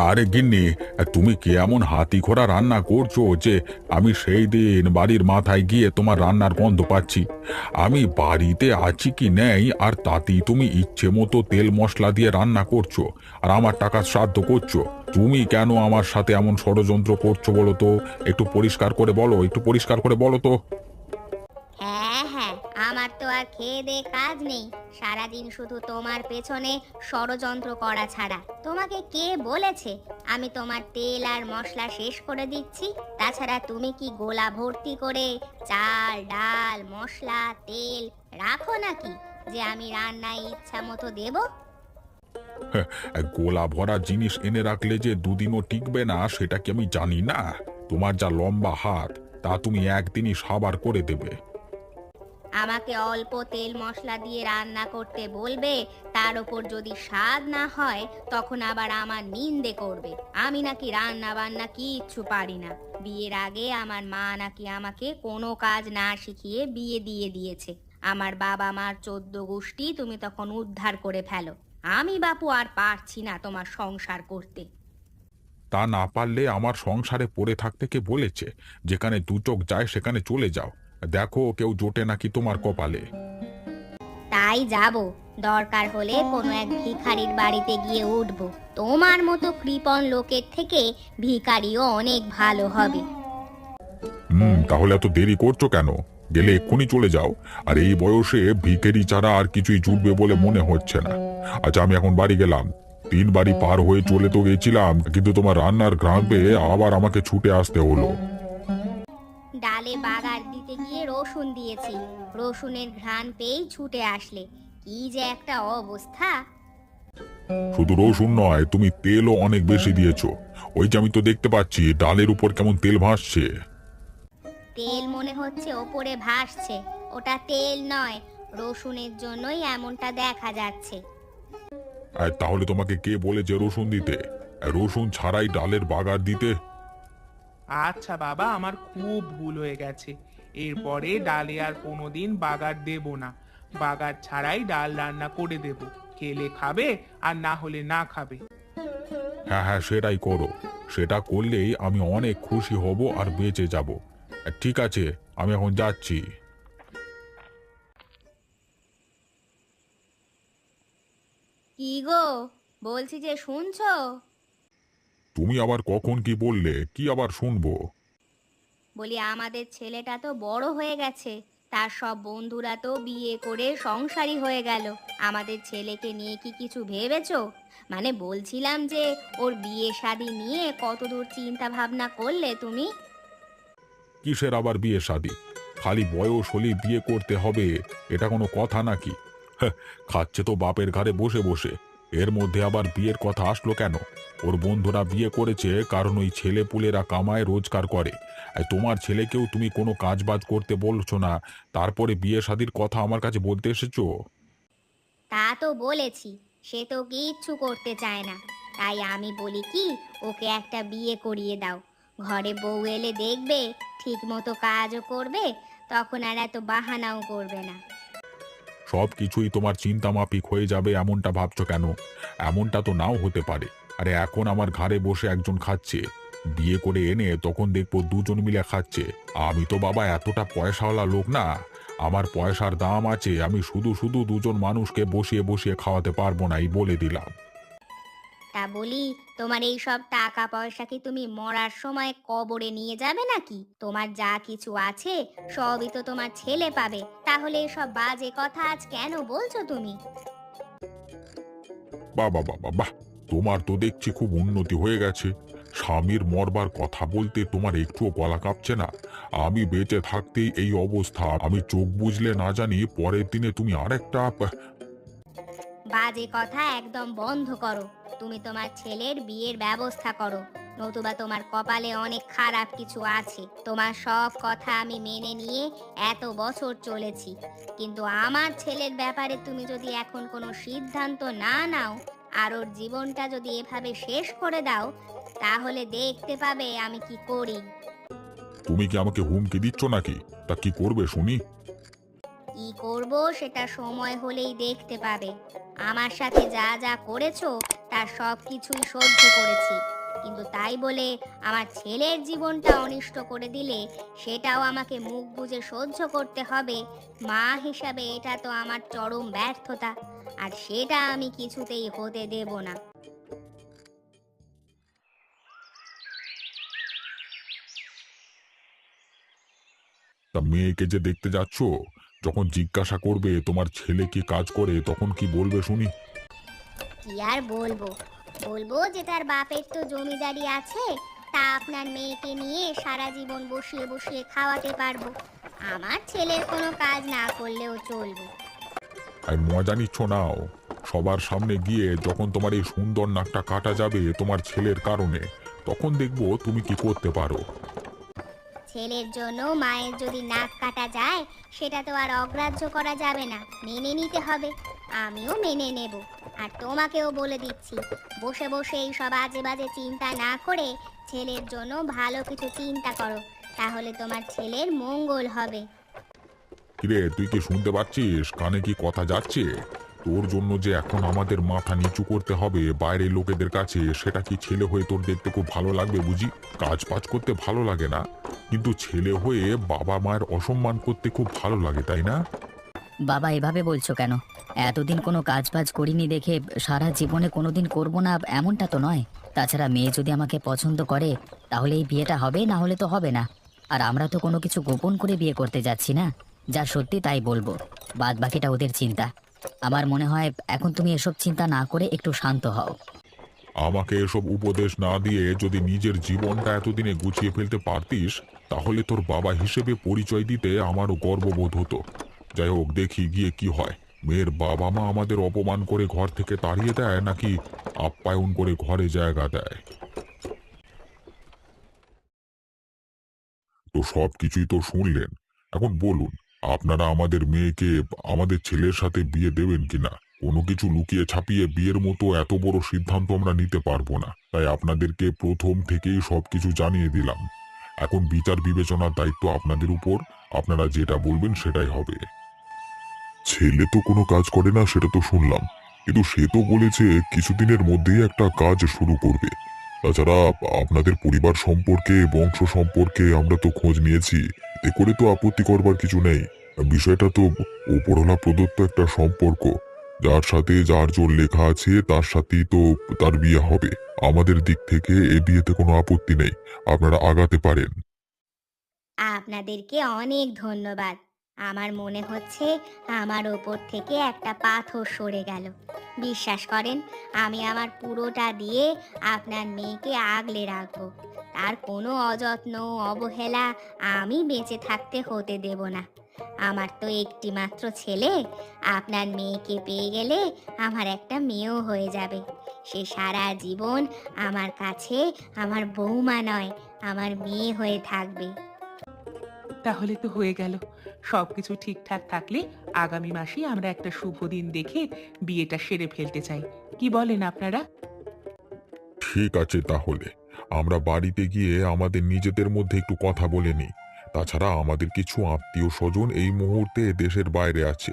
আরে গিন্নি, তুমি কি এমন হাতি ঘোড়া রান্না করছো যে আমি সেই দিন বাড়ির মাথায় গিয়ে তোমার রান্নার গন্ধ পাচ্ছি। আমি বাড়িতে আছি কি নেই আর তাতেই তুমি ইচ্ছে মতো তেল মশলা দিয়ে রান্না করছো আর আমার টাকা শ্রাদ্ধ করছো। তুমি কেন আমার সাথে এমন ষড়যন্ত্র করছো বলো তো? একটু পরিষ্কার করে বলো, একটু পরিষ্কার করে বলো তো। হ্যাঁ হ্যাঁ, আমার তো আর খেয়ে দে কাজ নেই, সারাদিন শুধু তোমার পেছনে ষড়যন্ত্র করা ছাড়া। তোমাকে কে বলেছে আমি তোমার তেল আর মশলা শেষ করে দিচ্ছি? তাছাড়া তুমি কি গোলা ভর্তি করে চাল ডাল মশলা তেল রাখো নাকি যে আমি রান্নায় ইচ্ছা মতো দেব? গোলা ভরা জিনিস এনে রাখলে যে দুদিনও টিকবে না সেটা কি আমি জানি না? তোমার যা লম্বা হাত, তা তুমি একদিনই সাবার করে দেবে। আমাকে অল্প তেল মশলা দিয়ে রান্না করতে বলবে, তার উপর যদি স্বাদ না হয় তখন আবার আমার নিন্দে করবে আমি নাকি রান্না বান্না কিচ্ছু পারি না। বিয়ের আগে আমার মা নাকি আমাকে কোনো কাজ না শিখিয়ে বিয়ে দিয়ে দিয়েছে। আমার বাবা মার 14 গোষ্ঠী তুমি তখন উদ্ধার করে ফেলো। আমি বাপু আর পারছি না তোমার সংসার করতে। তা না পারলে আমার সংসারে পড়ে থাকতে কে বলেছে? যেখানে দু চোখ যায় সেখানে চলে যাও। দেখো কেউ জোটে নাকি তোমার কপালে। তাই যাব, দরকার হলে কোনো এক ভিখারির বাড়িতে গিয়ে উঠব। তোমার মতো কৃপণ লোকের থেকে ভিখারিও অনেক ভালো হবে। তাহলে এত দেরি করছো কেন? গেলে এক্ষুনি চলে যাও। আর এই বয়সে ভিখারি ছাড়া আর কিছুই জুটবে বলে মনে হচ্ছে না। আচ্ছা, আমি এখন বাড়ি গেলাম। 3 বাড়ি পার হয়ে চলে তো গেছিলাম, কিন্তু তোমার রান্নার ঘ্রাণ পেয়ে আবার আমাকে ছুটে আসতে হলো। ডালে বাগার দিতে গিয়ে রসুন দিয়েছি, রসুনের ঘ্রাণ পেয়েই ছুটে আসলে। কি যে একটা অবস্থা! শুধু রসুন নয়, তুমি তেলও অনেক বেশি দিয়েছো। ওই যে আমি তো দেখতে পাচ্ছি ডালের উপর কেমন তেল ভাসছে। তেল মনে হচ্ছে ওপরে ভাসছে, ওটা তেল নয়, রসুনের জন্যই এমনটা দেখা যাচ্ছে। আর তাহলে তোমাকে কে বলেছে রসুন দিতে? রসুন ছাড়াই ডালের বাগার দিতে? আচ্ছা বাবা, আমার খুব ভুল হয়ে গেছে। এরপরে ডালে আর কোনোদিন বাগার দেব না। বাগার ছাড়াই ডাল রান্না করে দেব। খেলে খাবে আর না হলে না খাবে। হ্যাঁ হ্যাঁ, সেটাই করো। সেটা করলেই আমি অনেক খুশি হব আর বেঁচে যাব। ঠিক আছে, আমি এখন যাচ্ছি। কি গো, বলছি যে শুনছো? তুমি আবার কখন কি বললে? কি আবার শুনবো? বলি আমাদের ছেলেটা তো বড় হয়ে গেছে, তার সব বন্ধুরা তো বিয়ে করে সংসারী হয়ে গেল। আমাদের ছেলেকে নিয়ে কি কিছু ভেবেছো? মানে বলছিলাম যে ওর বিয়ে শাদী নিয়ে কতদূর চিন্তা ভাবনা করলে তুমি? কিসের আবার বিয়ে শাদী? খালি বয়স হলেই বিয়ে করতে হবে, এটা কোনো কথা নাকি? হ্যাঁ, খাচ্ছে তো বাপের ঘাড়ে বসে বসে। এর মধ্যে আবার বিয়ের কথা আসলো কেন? ওর বন্ধুরা বিয়ে করেছে কারণ ওই ছেলে পুলেরা কামায় রোজগার করে। আর তোমার ছেলেকেও তুমি কোনো কাজ বাজ করতে বলছো না, তারপরে বিয়ে শাদীর কথা আমার কাছে বলতে এসেছো? তা তো বলেছি, সে তো কিচ্ছু করতে চায় না। তাই আমি বলি কি, ওকে একটা বিয়ে করিয়ে দাও। ঘরে বউ এলে দেখবে ঠিক মতো কাজও করবে, তখন আর এত বাহানাও করবে না। সব কিছুই তোমার চিন্তা মাফিক হয়ে যাবে এমনটা ভাবছো কেন? এমনটা তো নাও হতে পারে। আরে এখন আমার ঘাড়ে বসে একজন খাচ্ছে, বিয়ে করে এনে তখন দেখবো দুজন মিলে খাচ্ছে। আমি তো বাবা এতটা পয়সাওয়ালা লোক না। আমার পয়সার দাম আছে, আমি শুধু শুধু দুজন মানুষকে বসিয়ে বসিয়ে খাওয়াতে পারবো না, এই বলে দিলাম। তা বলি, তোমার এই সব টাকা পয়সা কি তুমি মরার সময় কবরে নিয়ে যাবে নাকি? তোমার যা কিছু আছে সবই তো তোমার ছেলে পাবে, তাহলে এসব বাজে কথা আজ কেন বলছো তুমি? বাহ বাহ বাহ বাহ বাহ! তোমার তো দেখছি খুব উন্নতি হয়ে গেছে। স্বামীর মরবার কথা বলতে তোমার একটুও গলা কাঁপছে না। আমি বেঁচে থাকতেই এই অবস্থা, আমি চোখ বুঝলে না জানি পরের দিনে তুমি আরেকটা বাজে কথা একদম বন্ধ করো। তুমি তোমার ছেলের বিয়ের ব্যবস্থা করো, নতুবা তোমার কপালে অনেক খারাপ কিছু আছে। তোমার সব কথা আমি মেনে নিয়ে এত বছর চলেছি, কিন্তু আমার ছেলের ব্যাপারে তুমি যদি এখন কোনো সিদ্ধান্ত না নাও আর ওর জীবনটা যদি এভাবে শেষ করে দাও, তাহলে দেখতে পাবে আমি কি করি। তুমি কি আমাকে হুমকি দিচ্ছ নাকি? তা কি করবে শুনি? কি করব সেটা সময় হলেই দেখতে পাবে। আমার সাথে যা যা করেছো তার সব কিছুই সহ্য করেছি, কিন্তু তাই বলে আমার ছেলের জীবনটা অনিষ্ট করে দিলে সেটাও আমাকে মুখ বুজে সহ্য করতে হবে। মা হিসাবে এটা তো আমার চরম ব্যর্থতা, আর সেটা আমি কিছুতেই হতে দেব না। তা মেয়েকে যে দেখতে যাচ্ছ, যখন জিজ্ঞাসা করবে তোমার ছেলে কি কাজ করে, তখন কি বলবে শুনি? কি আর বলবো, বলবো যে তার বাপের তো জমিদারি আছে, তা আপনার মেয়েকে নিয়ে সারা জীবন বসিয়ে বসিয়ে খাওয়াতে পারবো, আমার ছেলের কোনো কাজ না করলেও চলবে। আর মজা নিচ্ছ নাও। সবার সামনে গিয়ে যখন তোমার এই সুন্দর নাকটা কাটা যাবে তোমার ছেলের কারণে, তখন দেখবো তুমি কি করতে পারো। ছেলের জন্য মায়ের যদি নাক কাটা যায়, সেটা তো আর অগ্রাহ্য করা যাবে না, মেনে নিতে হবে। আমিও মেনে নেব। আর তোমাকেও বলে দিচ্ছি, বসে বসে এই সব আজে বাজে চিন্তা না করে ছেলের জন্য ভালো কিছু চিন্তা করো, তাহলে তোমার ছেলের মঙ্গল হবে। কিরে, তুই কি শুনতে পাচ্ছিস? কানে কি কথা যাচ্ছে? তোর জন্য যে এখন আমাদের মাথা নিচু করতে হবে বাইরের লোকেদের কাছে, সেটা কি ছেলে হয়ে তোর দেখতে খুব ভালো লাগবে বুঝি? কাজ বাজ করতে ভালো লাগে না, কিন্তু ছেলে হয়ে বাবা মায়ের অসম্মান করতে খুব ভালো লাগে, তাই না? বাবা এভাবে বলছো কেন? এতদিন কোনো কাজ বাজ করিনি দেখে সারা জীবনে কোনোদিন করব না এমনটা তো নয়। তাছাড়া মেয়ে যদি আমাকে পছন্দ করে তাহলে এই বিয়েটা হবে, না হলে তো হবে না। আর আমরা তো কোনো কিছু গোপন করে বিয়ে করতে যাচ্ছি না, যা সত্যি তাই বলবো, বাদ বাকিটা ওদের চিন্তা। আমার মনে হয় এখন তুমি এসব চিন্তা না করে একটু শান্ত হও। আমাকে এসব উপদেশ না দিয়ে যদি নিজের জীবনটা এতদিনে গুছিয়ে ফেলতে পারতিস, তাহলে তোর বাবা হিসেবে পরিচয় দিতে আমারও গর্ববোধ হতো। যাই হোক, দেখি গিয়ে কি হয়। মেয়ের বাবা মা আমাদের অপমান করে ঘর থেকে তাড়িয়ে দেয় নাকি আপ্যায়ন করে ঘরে জায়গা দেয়। তো সব কিছুই তো শুনলেন, এখন বলুন, আপনারা আমাদের মেয়েকে আমাদের ছেলের সাথে বিয়ে দেবেন কিনা? কোনো কিছু লুকিয়ে ছাপিয়ে বিয়ের মতো এত বড় সিদ্ধান্ত আমরা নিতে পারবো না, তাই আপনাদেরকে প্রথম থেকেই সবকিছু জানিয়ে দিলাম। এখন বিচার বিবেচনার দায়িত্ব আপনাদের উপর, আপনারা যেটা বলবেন সেটাই হবে। ছেলে তো কোনো কাজ করে না সেটা তো শুনলাম, কিন্তু সে তো বলেছে কিছুদিনের মধ্যেই একটা কাজ শুরু করবে। তাছাড়া আপনাদের পরিবার সম্পর্কে, বংশ সম্পর্কে আমরা তো খোঁজ নিয়েছি, এ করে তো আপত্তি করবার কিছু নেই। বিষয়টা তো ওপরওয়ালা প্রদত্ত একটা সম্পর্ক, যার সাথে যার জোর লেখা আছে তার সাথেই তো তার বিয়ে হবে। আমাদের দিক থেকে এ বিয়েতে কোনো আপত্তি নেই, আপনারা আগাতে পারেন। আপনাদেরকে অনেক ধন্যবাদ। আমার মনে হচ্ছে আমার ওপর থেকে একটা পাথর সরে গেল। বিশ্বাস করেন, আমি আমার পুরোটা দিয়ে আপনার মেয়েকে আগলে রাখবো। তার কোনো অযত্ন অবহেলা আমি বেঁচে থাকতে হতে দেব না। আমার তো একটি মাত্র ছেলে, আপনার মেয়েকে পেয়ে গেলে আমার একটা মেয়েও হয়ে যাবে। সে সারা জীবন আমার কাছে আমার বৌমা নয়, আমার মেয়ে হয়ে থাকবে। তাহলে তো হয়ে গেল। সবকিছু ঠিকঠাক থাকলে আগামী মাসেই আমরা একটা শুভ দিন দেখে বিয়েটা সেরে ফেলতে চাই। কি বলেন আপনারা? ঠিক আছে, তাহলে আমরা বাড়িতে গিয়ে আমাদের নিজেদের মধ্যে একটু কথা বলে নিই। তাছাড়া আমাদের কিছু আত্মীয় স্বজন এই মুহূর্তে দেশের বাইরে আছে,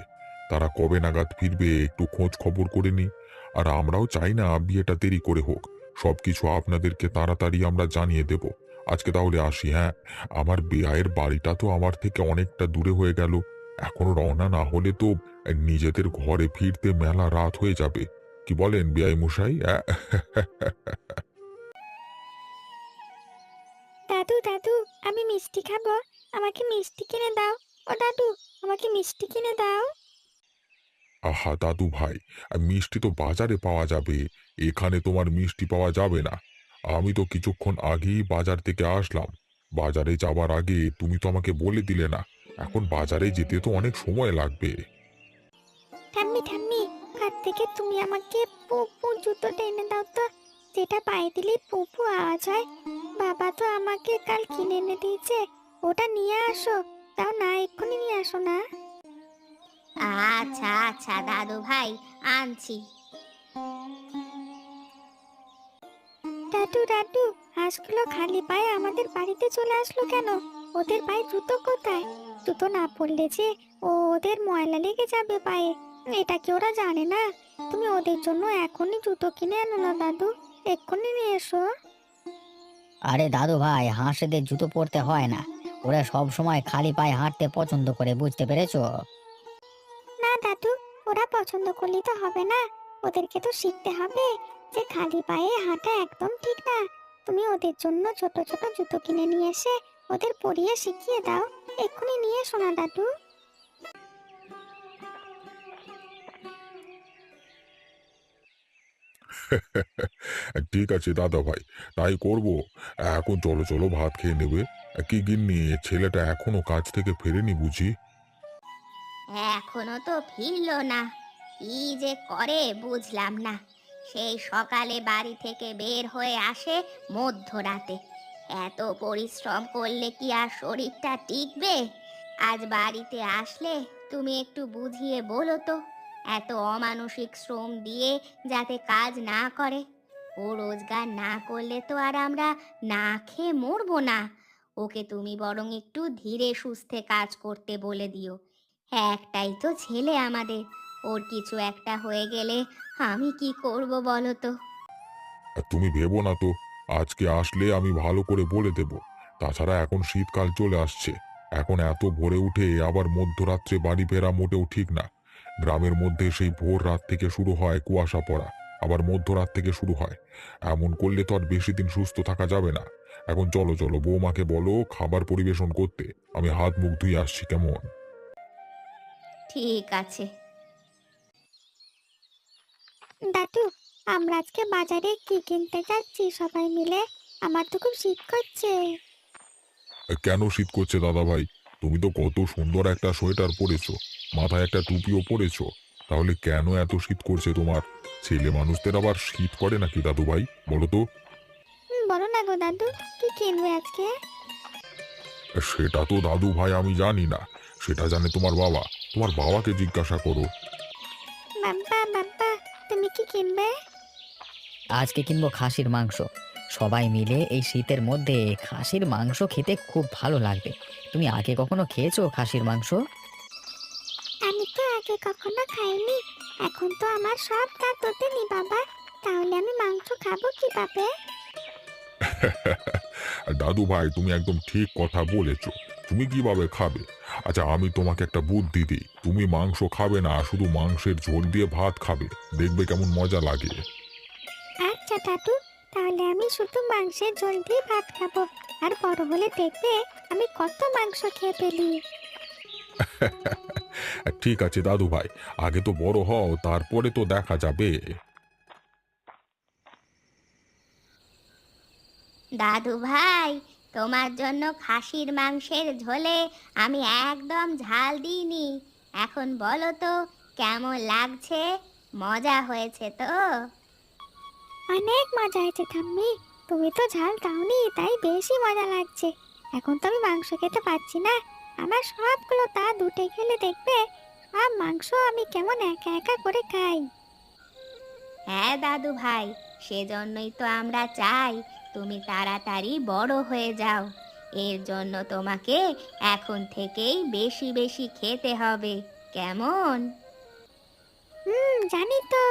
তারা কবে নাগাদ ফিরবে একটু খোঁজ খবর করে নিই। আর আমরাও চাই না বিয়েটা দেরি করে হোক, সবকিছু আপনাদেরকে তাড়াতাড়ি আমরা জানিয়ে দেব। আজকে তাহলে আসি, হ্যাঁ? আমার বিয়ের বাড়িটা তো আমার থেকে অনেকটা দূরে হয়ে গেল, এখন রওনা না হলে তো নিজেদের ঘরে ফিরতে মেলা রাত হয়ে যাবে। কি বলেন বিআই মশাই? দাদু দাদু, আমি মিষ্টি খাবো, আমাকে মিষ্টি কিনে দাও। ও দাদু, আমাকে মিষ্টি কিনে দাও। আহা দাদু ভাই, মিষ্টি তো বাজারে পাওয়া যাবে, এখানে তোমার মিষ্টি পাওয়া যাবে না। আমি তো কিছুক্ষণ আগেই বাজার থেকে আসলাম। বাজারে যাবার আগে তুমি তো আমাকে বলে দিলে না, এখন বাজারে যেতে তো অনেক সময় লাগবে। ঠাম্মি ঠাম্মি, ঘর থেকে তুমি আমাকে পুপু জুতোটা এনে দাও তো, যেটা পায়ে দিলে পুপু আওয়াজ হয়। বাবা তো আমাকে কাল কিনে এনে দিয়েছে, ওটা নিয়ে আসো। তাও না, এক্ষুনি নিয়ে আসো না। আচ্ছা আচ্ছা দাদু ভাই, আনছি। দাদু দাদু, হাঁসগুলো খালি পায়ে আমাদের বাড়িতে চলে আসলো কেন? ওদের পায়ে জুতো কোথায়? জুতো না পরলে যে ওদের ময়লা লেগে যাবে পায়ে। এটা কি ওরা জানে না? তুমি ওদের জন্য এখনই জুতো কিনে আনো না দাদু, এক্ষুনি নিয়ে এসো। আরে দাদু ভাই, হাঁসেদের জুতো পরতে হয় না। ওরা সব সময় খালি পায়ে হাঁটতে পছন্দ করে, বুঝতে পেরেছো? না দাদু, ওরা পছন্দ করলে তো হবে না, ওদেরকে তো শিখতে হবে যে খালি পায়ে হাঁটা একদম ঠিক না। তুমি ওদের জন্য ছোট ছোট জুতো কিনে নিয়ে এসে ওদের পরিয়ে শিখিয়ে দাও, এক্ষুনি নিয়ে এসো না দাদু। ঠিক আছে দাদা ভাই, তাই করব। এখন চলো চলো, ভাত খেয়ে নেবে। কি গিন্নি, ছেলেটা এখনো কাজ থেকে ফেরেনি বুঝি? এখনো তো ফিরলো না, কি যে করে বুঝলাম না। সেই সকালে বাড়ি থেকে বের হয়ে আসে মধ্যরাতে। এত পরিশ্রম করলে কি আর শরীরটা টিকবে? আজ বাড়িতে আসলে তুমি একটু বুঝিয়ে বলো তো, এত অমানসিক শ্রম দিয়ে যাতে কাজ না করে। ও রোজগার না করলে তো আর আমরা না খেয়ে মরবো না। ওকে তুমি বরং একটু ধীরে সুস্থে কাজ করতে বলে দিও। একটাই তো ছেলে আমাদের, ওর কিছু একটা হয়ে গেলে আমি কি করব বলো তো? তুমি ভেবো না তো, আজকে আসলে আমি ভালো করে বলে দেব। তাছাড়া এখন শীতকাল চলে আসছে, এখন এত ভোরে উঠে আবার মধ্যরাত্রে বাড়ি ফেরা মোটেও ঠিক না। গ্রামের মধ্যে সেই ভোর রাত থেকে শুরু হয় কুয়াশা পড়া, আবার মধ্যরাত থেকে শুরু হয়। এমন করলে তো আর বেশি দিন সুস্থ থাকা যাবে না। এখন চলো চলো, বৌমাকে বলো খাবার পরিবেশন করতে। আমি হাত মুখ ধুয়ে আসছি, কেমন? ঠিক আছে। দাদু, আমরা আজকে বাজারে কি কিনতে যাচ্ছি সবাই মিলে? আমার তো খুব শীত করছে। কেন শীত করছে দাদা ভাই? তুমি তো কত সুন্দর একটা সোয়েটার পরেছো, মাথায় একটা টুপিও পরেছো। তাহলে কেন এত শীত করছে তোমার? ছেলে মানুষদের আবার শীত করে নাকি দাদু ভাই, বলো তো? বলো না গো দাদু, কি কিনবে আজকে? সেটা তো দাদু ভাই আমি জানি না, সেটা জানে তোমার বাবা। তোমার বাবাকে জিজ্ঞাসা করো। বাবা বাবা, তুমি কি কিনবে? আজকে কিনবো খাসির মাংস। সবাই মিলে এই শীতের মধ্যে খাসির মাংস খেতে খুব ভালো লাগবে। তুমি আগে কখনো খেয়েছো খাসির মাংস? আমি তো আগে কখনো খাইনি, এখন তো আমার সব দাঁত ওঠেনি বাবা, তাহলে আমি মাংস খাবো কিভাবে? দাদু ভাই, তুমি একদম ঠিক কথা বলেছো। তুমি কিভাবে খাবে? আচ্ছা, আমি তোমাকে একটা বুদ্ধি দিই। তুমি মাংস খাবে না, শুধু মাংসের ঝোল দিয়ে ভাত খাবে, দেখবে কেমন মজা লাগে। আচ্ছা দাদু, তাহলে আমি শুধু মাংসের ঝোল দিয়ে ভাত খাবো, আর বড় হলে দেখবে আমি কত মাংস খেয়ে ফেলি। ঠিক আছে দাদু ভাই, আগে তো বড় হও, তারপরে তো দেখা যাবে। দাদু ভাই, তোমার জন্য খাসির মাংসের ঝোলে আমি একদম ঝাল দিইনি। এখন বলো তো কেমন লাগছে? মজা হয়েছে তো? অনেক মজা হয়েছে ঠাম্মি, তুমি তো ঝাল দাওনি তাই বেশি মজা লাগছে। এখন তো আমি মাংস খেতে পাচ্ছি না, আমার সবগুলো দাঁত উঠে গেলে দেখবে সব মাংস আমি কেমন একা একা করে খাই। হ্যাঁ দাদু ভাই, সেজন্যই তো আমরা চাই তুমি তাড়াতাড়ি বড় হয়ে যাও। এর জন্য তোমাকে এখন থেকেই বেশি বেশি খেতে হবে, কেমন? জানি তো।